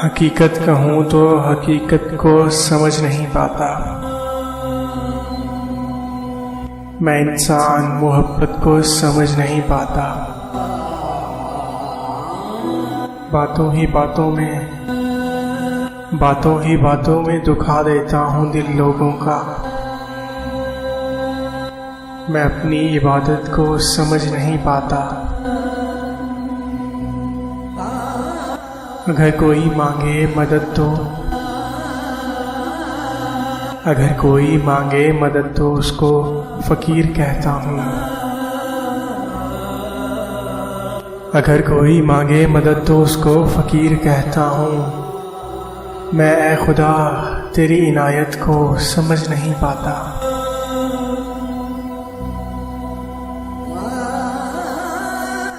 हकीकत कहूँ तो हकीकत को समझ नहीं पाता। मैं इंसान मोहब्बत को समझ नहीं पाता। बातों ही बातों में दुखा देता हूँ दिल लोगों का। मैं अपनी इबादत को समझ नहीं पाता। अगर कोई मांगे मदद तो उसको फकीर कहता हूँ। अगर कोई मांगे मदद तो उसको फकीर कहता हूँ। मैं ए खुदा तेरी इनायत को समझ नहीं पाता।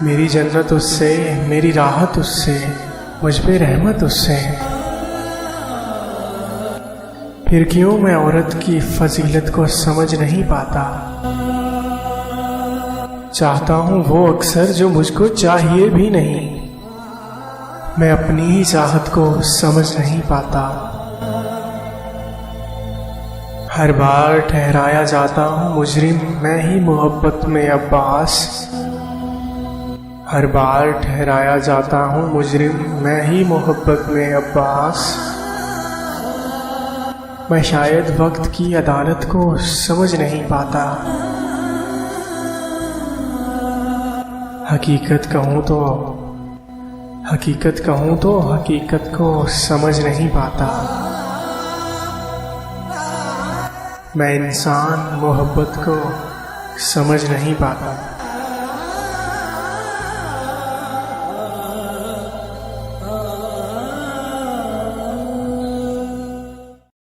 मेरी जन्नत उससे, मेरी राहत उससे, मुझ पे रहमत उससे। फिर क्यों मैं औरत की फजीलत को समझ नहीं पाता। चाहता हूँ वो अक्सर जो मुझको चाहिए भी नहीं। मैं अपनी ही चाहत को समझ नहीं पाता। हर बार ठहराया जाता हूँ मुजरिम मैं ही मोहब्बत में अब्बास। हर बार ठहराया जाता हूँ मुजरिम मैं ही मोहब्बत में अब्बास। मैं शायद वक्त की अदालत को समझ नहीं पाता। हकीकत कहूँ तो हकीकत को समझ नहीं पाता। मैं इंसान मोहब्बत को समझ नहीं पाता।